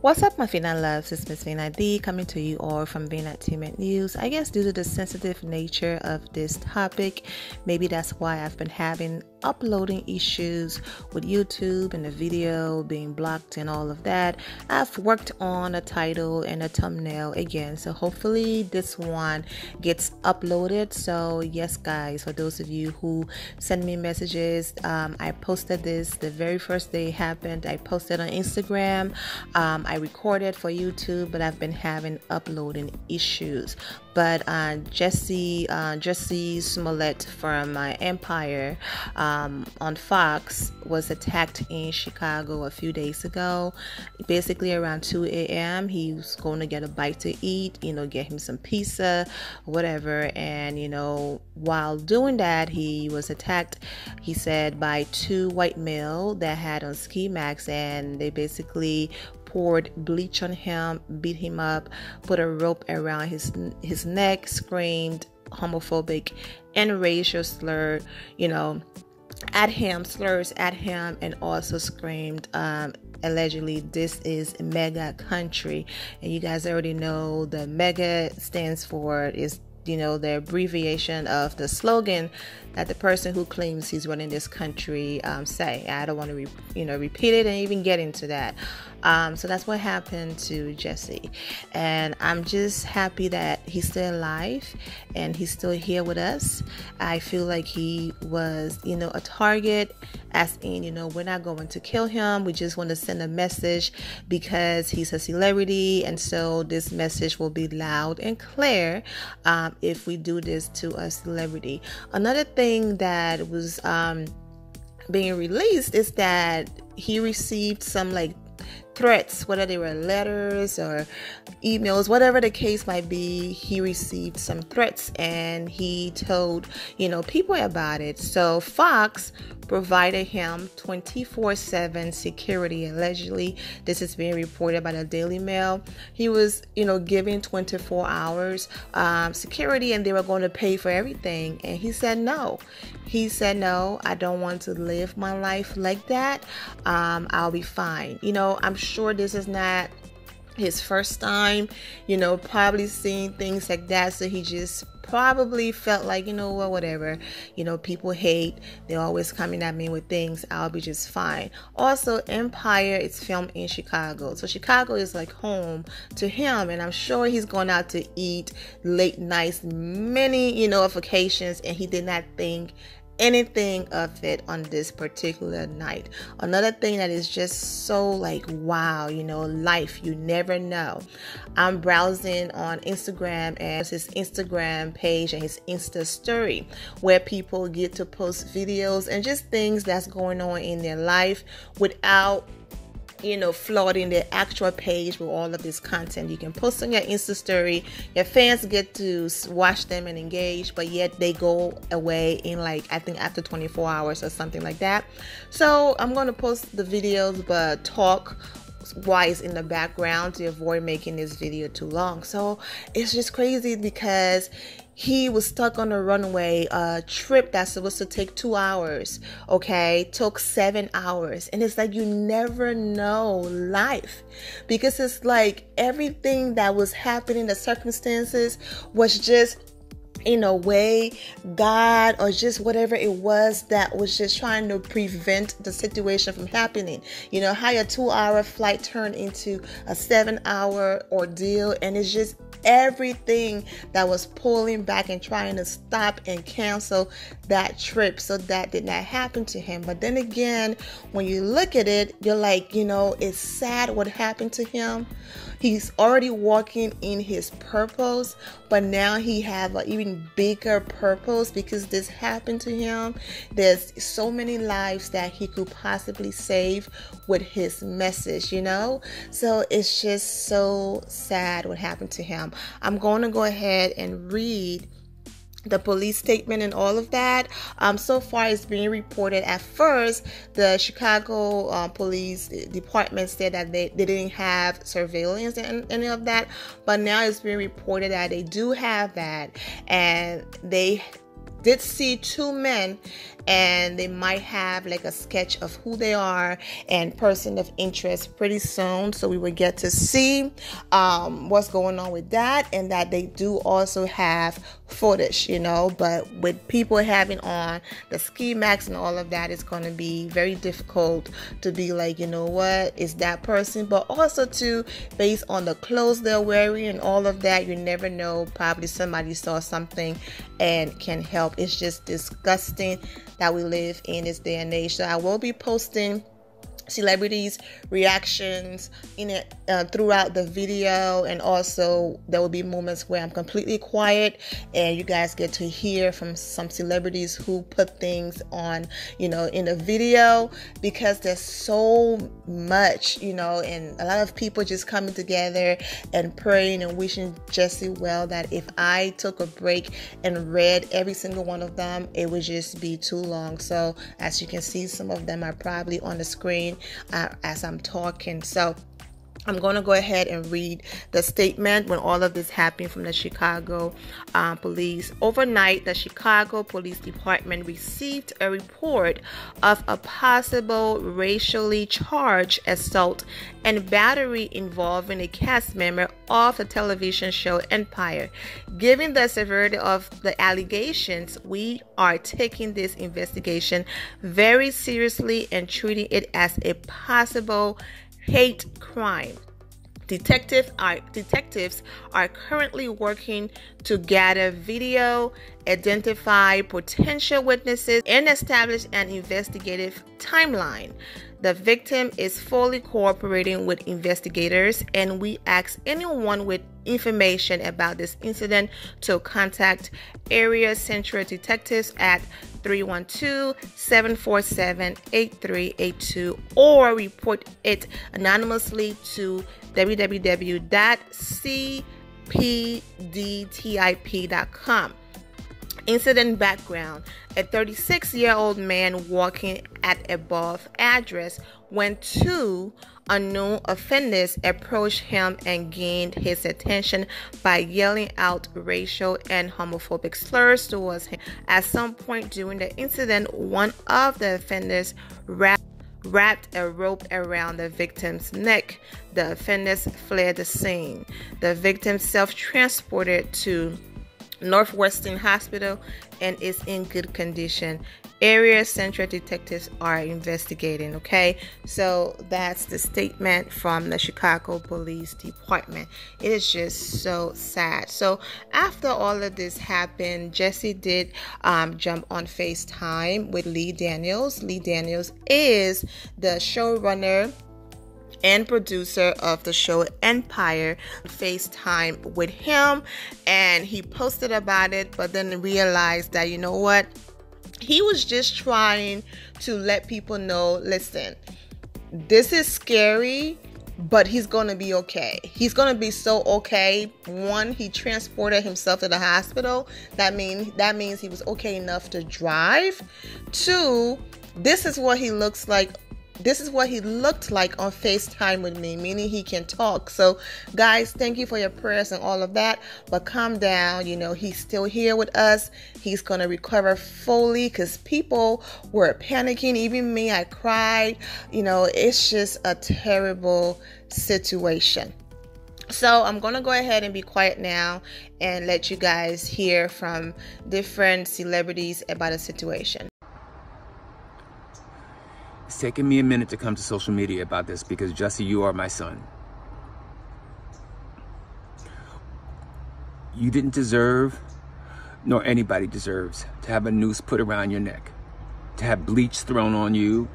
What's up, my Fina loves? It's Miss Fina D coming to you all from Vina Entertainment News. I guess due to the sensitive nature of this topic, maybe that's why I've been having uploading issues with YouTube and the video being blocked and all of that. I've worked on a title and a thumbnail again, so hopefully this one gets uploaded. So yes, guys, for those of you who send me messages, I posted this the very first day it happened. I posted on Instagram. I recorded for YouTube, but I've been having uploading issues. But Jussie Smollett from Empire on Fox was attacked in Chicago a few days ago. Basically around 2 a.m. he was going to get a bite to eat, get him some pizza, whatever. And, while doing that, he was attacked, he said, by two white male that had on ski masks, and they basically poured bleach on him, beat him up, put a rope around his neck, screamed homophobic and racial slurs at him, and also screamed allegedly, "This is mega country." And you guys already know the mega stands for is the abbreviation of the slogan that the person who claims he's running this country say. I don't want to repeat it and even get into that. So that's what happened to Jessie, and I'm just happy that he's still alive and he's still here with us. I feel like he was a target, as in we're not going to kill him, we just want to send a message because he's a celebrity, and so this message will be loud and clear if we do this to a celebrity. Another thing that was being released is that he received some threats, whether they were letters or emails, whatever the case might be. He received some threats and he told people about it. So Fox provided him 24/7 security. Allegedly, this is being reported by the Daily Mail. He was given 24 hours security, and they were going to pay for everything, and he said no. No, I don't want to live my life like that. I'll be fine. I'm sure this is not his first time, probably seeing things like that. So he just probably felt like, whatever, people hate, they're always coming at me with things, I'll be just fine. Also, Empire is filmed in Chicago, so Chicago is like home to him, and I'm sure he's gone out to eat late nights, many, occasions, and he did not think anything of it on this particular night. Another thing that is just so wow, life, you never know. I'm browsing on Instagram and his Instagram page and his Insta story, where people get to post videos and just things that's going on in their life without flooding the actual page with all of this content. You can post on your Insta story, your fans get to watch them and engage, but yet they go away in I think after 24 hours or something like that. So I'm going to post the videos but talk wise in the background to avoid making this video too long. So it's just crazy because he was stuck on the runway, a trip that's supposed to take 2 hours, took 7 hours. And it's you never know life, because it's everything that was happening, the circumstances was just in a way God or just whatever it was that was just trying to prevent the situation from happening. How your 2-hour flight turned into a 7-hour ordeal, and it's just everything that was pulling back and trying to stop and cancel that trip so that did not happen to him. But then again, when you look at it, you're it's sad what happened to him. He's already walking in his purpose, but now he have an even bigger purpose because this happened to him. There's so many lives that he could possibly save with his message, So it's just so sad what happened to him. I'm going to go ahead and read the police statement and all of that. So far it's being reported. At first, the Chicago police department said that they didn't have surveillance and any of that, but now it's being reported that they do have that, and they did see two men, and they might have like a sketch of who they are and person of interest pretty soon, so we will get to see what's going on with that, and that they do also have footage, you know. But with people having on the ski masks and all of that, it's going to be very difficult to be like, you know what, is that person. But also too, based on the clothes they're wearing and all of that, you never know, probably somebody saw something and can help. It's just disgusting that we live in this day and age. So I will be posting celebrities' reactions in it throughout the video, and also there will be moments where I'm completely quiet and you guys get to hear from some celebrities who put things on, you know, in the video, because there's so much, you know, and a lot of people just coming together and praying and wishing Jessie well, that if I took a break and read every single one of them, it would just be too long. So as you can see, some of them are probably on the screen as I'm talking. So I'm going to go ahead and read the statement when all of this happened from the Chicago police. Overnight, the Chicago Police Department received a report of a possible racially charged assault and battery involving a cast member of the television show Empire. Given the severity of the allegations, we are taking this investigation very seriously and treating it as a possible hate crime. Detectives are currently working to gather video, identify potential witnesses, and establish an investigative timeline. The victim is fully cooperating with investigators, and we ask anyone with information about this incident to contact Area Central Detectives at 312-747-8382 or report it anonymously to www.cpdtip.com. Incident background: a 36-year-old man walking at a above address when two unknown offenders approached him and gained his attention by yelling out racial and homophobic slurs towards him. At some point during the incident, one of the offenders wrapped a rope around the victim's neck. The offenders fled the scene. The victim self-transported to Northwestern Hospital and is in good condition. Area Central Detectives are investigating. Okay, so that's the statement from the Chicago Police Department. It is just so sad. So after all of this happened, Jessie did jump on FaceTime with Lee Daniels. Lee Daniels is the showrunner and producer of the show Empire. FaceTime with him, and he posted about it, but then realized that, you know what, he was just trying to let people know, listen, this is scary, but he's gonna be okay. He's gonna be so okay. One, he transported himself to the hospital. That means he was okay enough to drive. Two, this is what he looks like. This is what he looked like on FaceTime with me, meaning he can talk. So guys, thank you for your prayers and all of that, but calm down. You know, he's still here with us. He's going to recover fully, because people were panicking. Even me, I cried. You know, it's just a terrible situation. So I'm going to go ahead and be quiet now and let you guys hear from different celebrities about the situation. It's taken me a minute to come to social media about this because, Jussie, you are my son. You didn't deserve, nor anybody deserves, to have a noose put around your neck, to have bleach thrown on you,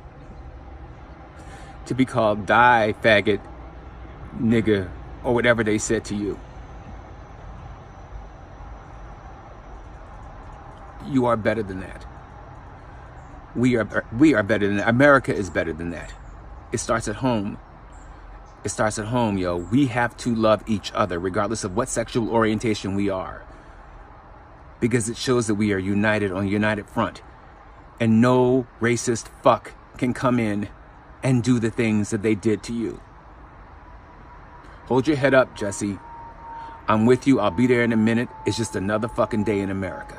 to be called die, faggot, nigger, or whatever they said to you. You are better than that. We are better than that. America is better than that. It starts at home. It starts at home, yo. We have to love each other, regardless of what sexual orientation we are. Because it shows that we are united on a united front. And no racist fuck can come in and do the things that they did to you. Hold your head up, Jessie. I'm with you. I'll be there in a minute. It's just another fucking day in America.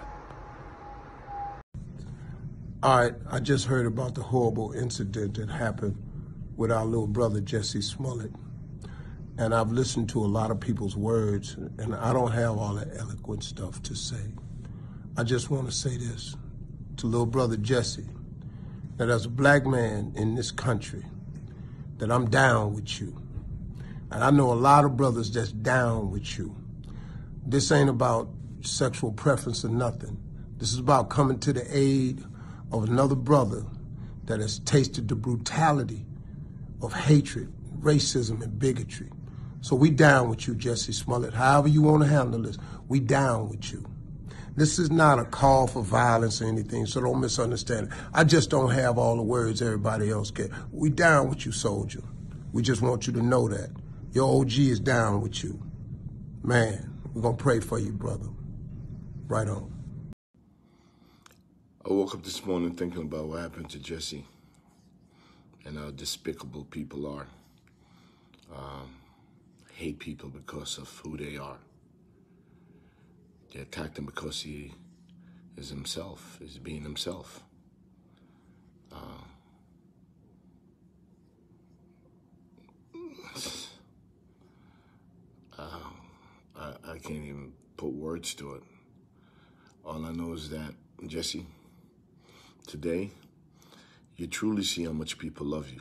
All right, I just heard about the horrible incident that happened with our little brother, Jussie Smollett. And I've listened to a lot of people's words, and I don't have all that eloquent stuff to say. I just want to say this to little brother Jussie, that as a black man in this country, that I'm down with you. And I know a lot of brothers that's down with you. This ain't about sexual preference or nothing. This is about coming to the aid of another brother that has tasted the brutality of hatred, racism, and bigotry. So we down with you, Jussie Smollett. However you want to handle this, we down with you. This is not a call for violence or anything, so don't misunderstand it. I just don't have all the words everybody else get. We down with you, soldier. We just want you to know that. Your OG is down with you. Man, we're going to pray for you, brother. Right on. I woke up this morning thinking about what happened to Jessie and how despicable people are. Hate people because of who they are. They attacked him because he is himself, is being himself. I can't even put words to it. All I know is that, Jessie, today, you truly see how much people love you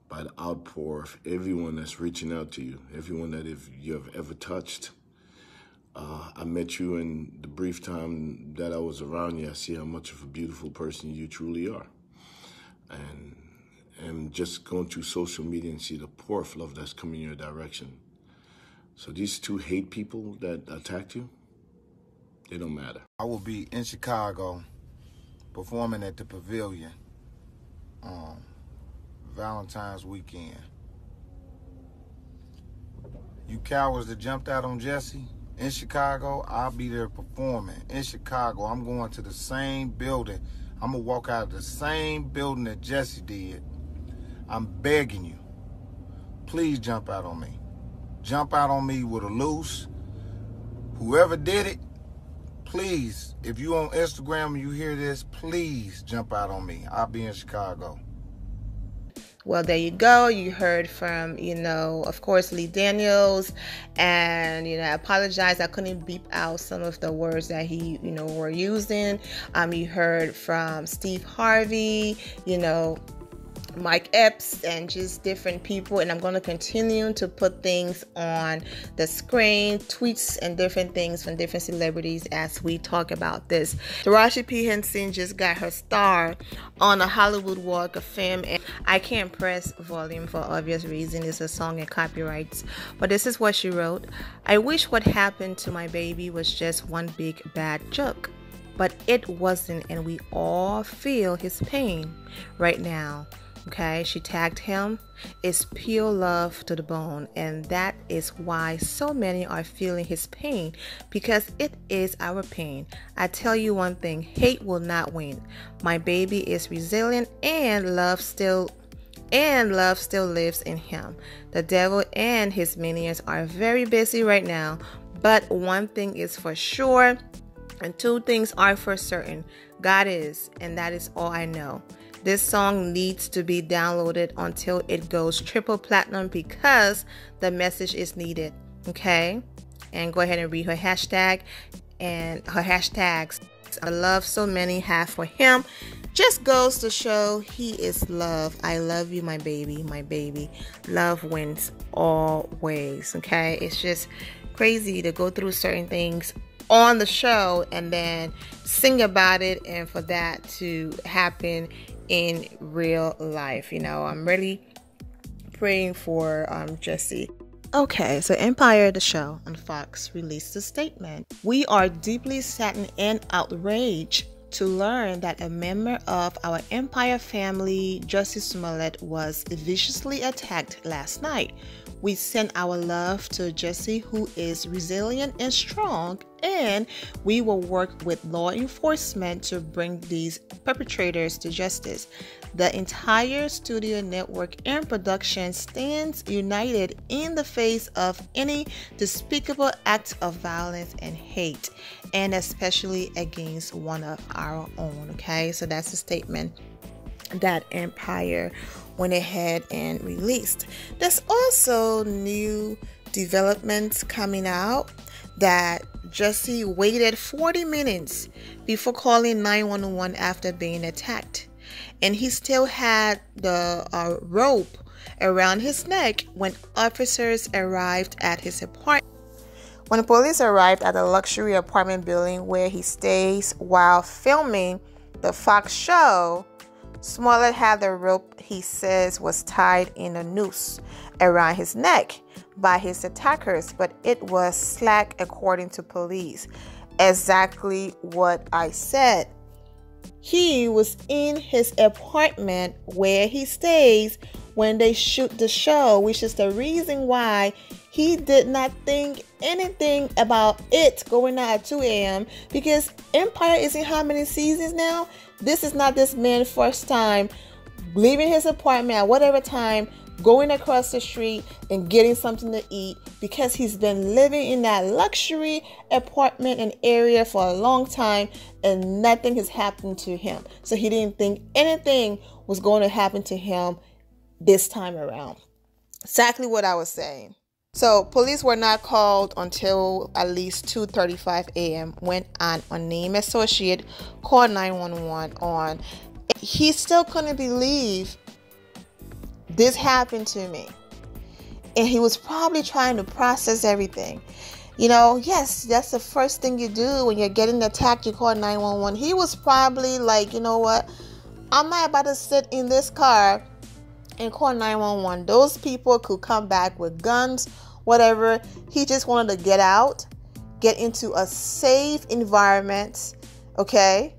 by the outpour of everyone that's reaching out to you, everyone that you have ever touched. I met you in the brief time that I was around you. I see how much of a beautiful person you truly are. And just going through social media and see the pour of love that's coming your direction. So these two hate people that attacked you, they don't matter. I will be in Chicago performing at the Pavilion Valentine's weekend. You cowards that jumped out on Jessie in Chicago, I'll be there performing. In Chicago, I'm going to the same building. I'm going to walk out of the same building that Jessie did. I'm begging you, please jump out on me. Jump out on me with a loose. Whoever did it, please, if you on Instagram and you hear this, please jump out on me. I'll be in Chicago. Well, there you go. You heard from, of course, Lee Daniels. And, I apologize. I couldn't beep out some of the words that he, were using. You heard from Steve Harvey, Mike Epps, and just different people. And I'm going to continue to put things on the screen, tweets and different things from different celebrities as we talk about this. Taraji P. Henson just got her star on the Hollywood Walk of Fame, and I can't press volume for obvious reason. It's a song and copyrights, but this is what she wrote. I wish what happened to my baby was just one big bad joke, but it wasn't, and we all feel his pain right now. Okay, she tagged him. It's pure love to the bone, and that is why so many are feeling his pain, because it is our pain. I tell you one thing, hate will not win. My baby is resilient, and love still lives in him. The devil and his minions are very busy right now, but one thing is for sure, and two things are for certain. God is, and that is all I know. This song needs to be downloaded until it goes triple platinum, because the message is needed. Okay? And go ahead and read her hashtag and her hashtags. The love so many have for him just goes to show he is love. I love you, my baby, my baby. Love wins always. Okay? It's just crazy to go through certain things on the show and then sing about it, and for that to happen in real life. I'm really praying for Jessie. Okay, so Empire, the show on Fox, released a statement. We are deeply saddened and outraged to learn that a member of our Empire family, Jussie Smollett, was viciously attacked last night. We send our love to Jessie, who is resilient and strong, and we will work with law enforcement to bring these perpetrators to justice. The entire studio network and production stands united in the face of any despicable act of violence and hate. and especially against one of our own. Okay, so that's a statement that Empire went ahead and released. There's also new developments coming out that Jussie waited 40 minutes before calling 911 after being attacked, and he still had the rope around his neck when officers arrived at his apartment. When police arrived at the luxury apartment building where he stays while filming the Fox show, Smollett had the rope he says was tied in a noose around his neck by his attackers, but it was slack according to police. Exactly what I said. He was in his apartment where he stays when they shoot the show, which is the reason why he did not think anything about it going out at 2 a.m. because Empire is in how many seasons now? This is not this man's first time leaving his apartment at whatever time, going across the street and getting something to eat, because he's been living in that luxury apartment and area for a long time and nothing has happened to him. So he didn't think anything was going to happen to him this time around. Exactly what I was saying. So police were not called until at least 2:35 a.m. when an unnamed associate called 911 on. He still couldn't believe this happened to me. And he was probably trying to process everything. You know, yes, that's the first thing you do when you're getting attacked, you call 911. He was probably like, you know what? I'm not about to sit in this car and call 911. Those people could come back with guns, whatever. He just wanted to get out, get into a safe environment, okay?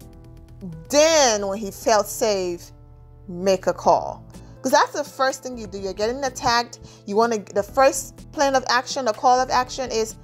Then when he felt safe, make a call. Because that's the first thing you do. You're getting attacked. You want to, the first plan of action, the call of action is,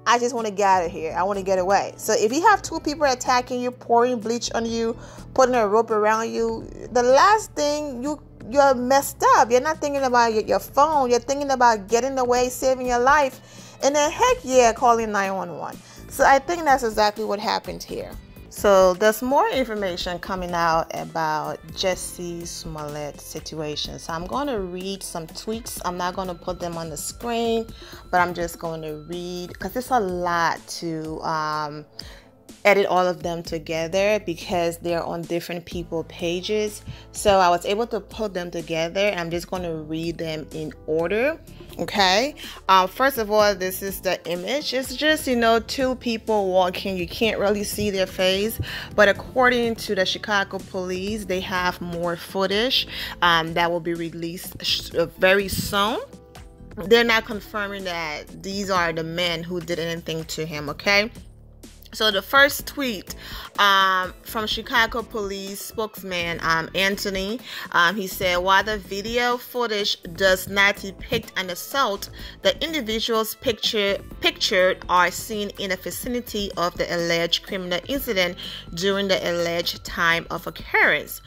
I just want to get out of here. I want to get away. So if you have two people attacking you, pouring bleach on you, putting a rope around you, the last thing you're messed up. You're not thinking about your phone. You're thinking about getting away, saving your life. And then heck yeah, calling 911. So I think that's exactly what happened here. So there's more information coming out about Jussie Smollett's situation. So I'm going to read some tweets. I'm not going to put them on the screen, but I'm just going to read, because it's a lot to edit all of them together because they're on different people pages. So I was able to put them together, and I'm just going to read them in order. Okay, first of all, this is the image. It's just, you know, two people walking. You can't really see their face, but according to the Chicago police, they have more footage that will be released very soon. They're not confirming that these are the men who did anything to him. Okay. So the first tweet from Chicago police spokesman Anthony, he said, while the video footage does not depict an assault, the individuals pictured are seen in the vicinity of the alleged criminal incident during the alleged time of occurrence.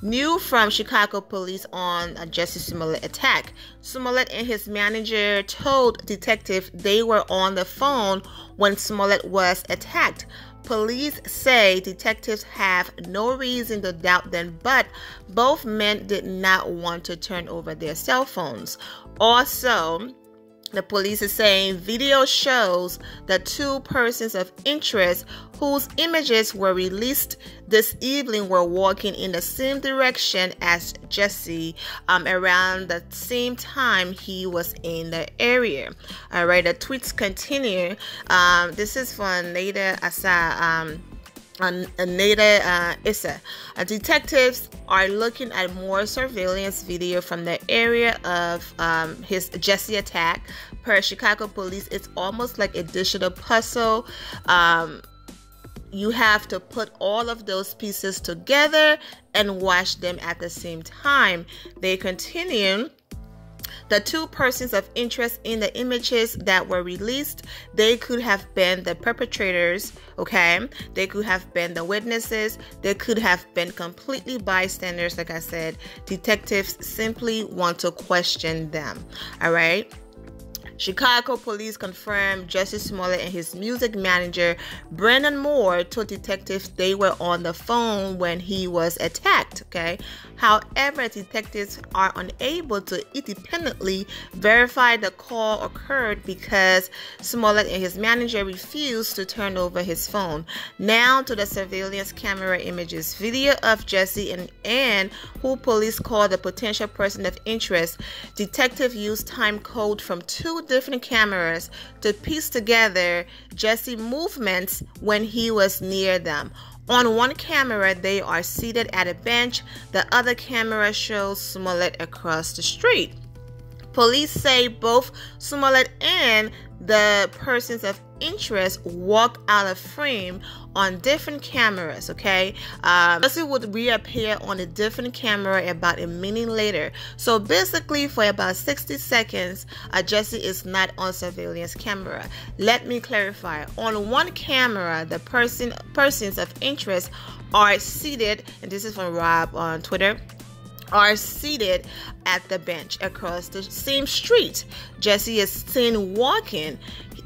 New from Chicago police on a Jussie Smollett attack. Smollett and his manager told detectives they were on the phone when Smollett was attacked. Police say detectives have no reason to doubt them, but both men did not want to turn over their cell phones. Also, the police is saying video shows the two persons of interest whose images were released this evening were walking in the same direction as Jussie around the same time he was in the area. All right, the tweets continue. This is from Nada Asa. Detectives are looking at more surveillance video from the area of his Jussie attack. Per Chicago police, it's almost like a digital puzzle. You have to put all of those pieces together and watch them at the same time. They continue. The two persons of interest in the images that were released, they could have been the perpetrators, okay? They could have been the witnesses. They could have been completely bystanders. Like I said, detectives simply want to question them, all right? Chicago police confirmed Jussie Smollett and his music manager, Brandon Moore, told detectives they were on the phone when he was attacked, okay? However, detectives are unable to independently verify the call occurred because Smollett and his manager refused to turn over his phone. Now to the surveillance camera images. Video of Jussie and who police called a potential person of interest. Detective used time code from 2 different cameras to piece together Jussie movements when he was near them. On one camera, they are seated at a bench. The other camera shows Smollett across the street. Police say both Smollett and the persons of interest walk out of frame on different cameras, okay? Jussie would reappear on a different camera about a minute later. So basically, for about 60 seconds, Jussie is not on surveillance camera. Let me clarify. On one camera, the persons of interest are seated, and this is from Rob on Twitter, are seated at the bench across the same street. Jussie is seen walking.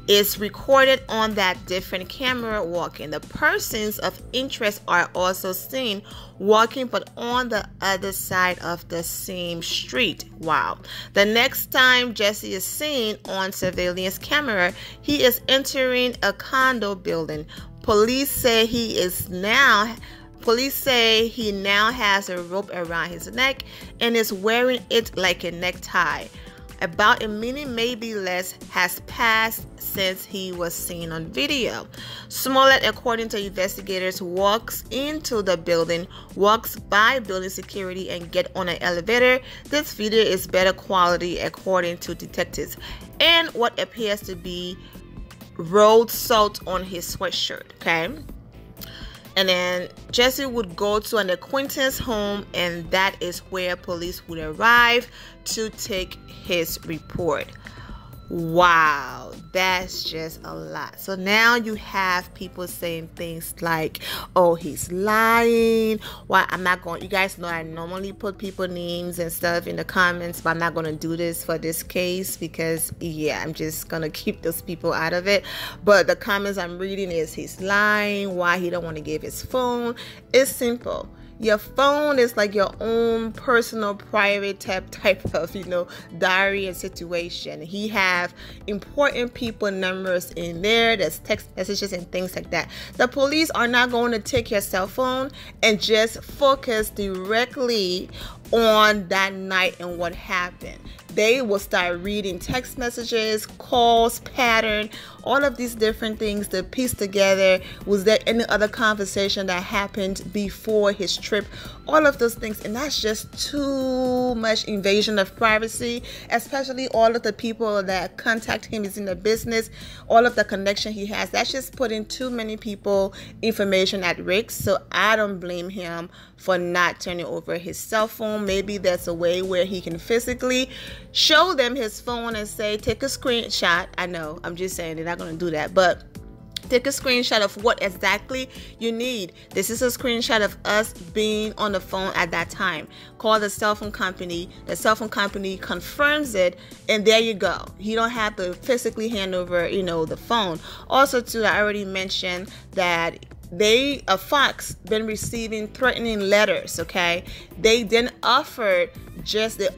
Is recorded on that different camera walking. The persons of interest are also seen walking, but on the other side of the same street. Wow. The next time Jussie is seen on surveillance camera, he is entering a condo building. Police say he now has a rope around his neck and is wearing it like a necktie. About a minute, maybe less, has passed since he was seen on video. Smollett, according to investigators, walks into the building, walks by building security, and get on an elevator. This video is better quality, according to detectives, and what appears to be road salt on his sweatshirt, okay? And then Jussie would go to an acquaintance home, and that is where police would arrive to take his report. Wow, that's just a lot. So now you have people saying things like, oh, he's lying. Why? You guys know I normally put people names and stuff in the comments, but I'm not going to do this for this case because, yeah, I'm just going to keep those people out of it. But the comments I'm reading is he's lying, why he don't want to give his phone. It's simple. Your phone is like your own personal private type of, diary and situation. He have important people numbers in there. There's text messages and things like that. The police are not going to take your cell phone and just focus directly on that night and what happened. They will start reading text messages, calls, pattern, all of these different things to piece together. Was there any other conversation that happened before his trip? All of those things. And that's just too much invasion of privacy, especially all of the people that contact him is in the business, all of the connection he has. That's just putting too many people information at risk. So I don't blame him for not turning over his cell phone. Maybe there's a way where he can physically show them his phone and say, take a screenshot. I know, I'm just saying they're not going to do that, but take a screenshot of what exactly you need. This is a screenshot of us being on the phone at that time. Call the cell phone company. The cell phone company confirms it, and there you go. You don't have to physically hand over, the phone. Also, too, I already mentioned that Fox been receiving threatening letters, okay? They then offered Jussie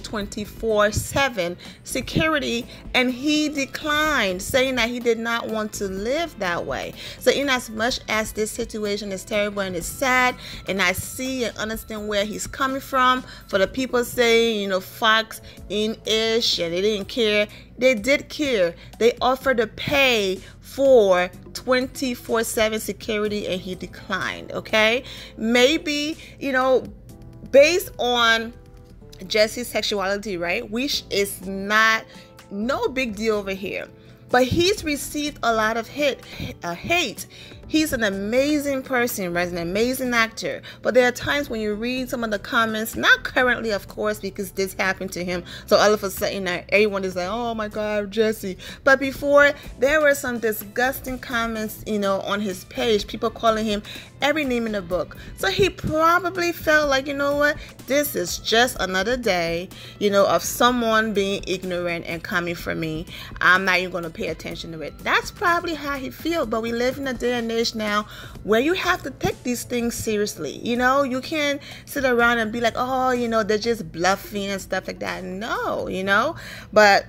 24/7 security, and he declined, saying that he did not want to live that way. So in as much as this situation is terrible and it's sad, and I see and understand where he's coming from, for the people saying, Fox in-ish and they didn't care, they did care. They offered to pay for 24/7 security, and he declined, okay? Maybe, based on Jussie's sexuality, right, which is no big deal over here, but he's received a lot of hate. He's an amazing person, right? An amazing actor. But there are times when you read some of the comments, not currently, of course, because this happened to him. So all of a sudden, everyone is like, oh my God, Jussie. But before, there were some disgusting comments, you know, on his page. People calling him every name in the book. So he probably felt like, you know what? This is just another day, you know, of someone being ignorant and coming for me. I'm not even going to pay attention to it. That's probably how he feels. But we live in a day and age now where you have to take these things seriously. You know, you can't sit around and be like, oh, you know, they're just bluffing and stuff like that. No, you know, but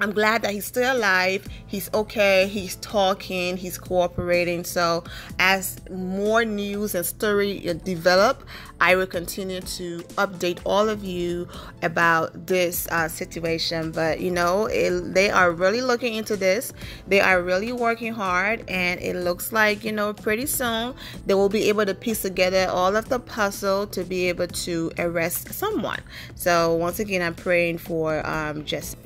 I'm glad that he's still alive. He's okay. He's talking. He's cooperating. So as more news and story develop, I will continue to update all of you about this situation. But, you know, they are really looking into this. They are really working hard. And it looks like, you know, pretty soon they will be able to piece together all of the puzzle to be able to arrest someone. So once again, I'm praying for Jessie.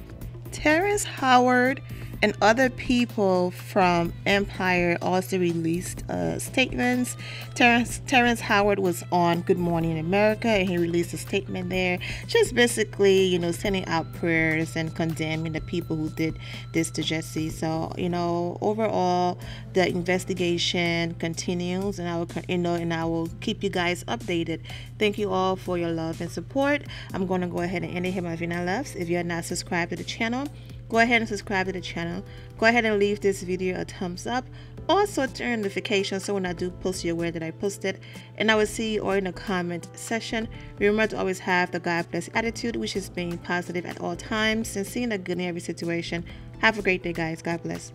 Terrence Howard and other people from Empire also released statements. Terrence Howard was on Good Morning America, and he released a statement there, just basically, you know, sending out prayers and condemning the people who did this to Jussie. So, you know, overall, the investigation continues, and I will keep you guys updated. Thank you all for your love and support. I'm going to go ahead and end it here, my Vina loves. If you're not subscribed to the channel, go ahead and subscribe to the channel. Go ahead and leave this video a thumbs up. Also turn notifications so when I do post, you're aware that I posted. And I will see you all in the comment section. Remember to always have the God bless attitude, which is being positive at all times and seeing the good in every situation. Have a great day, guys. God bless.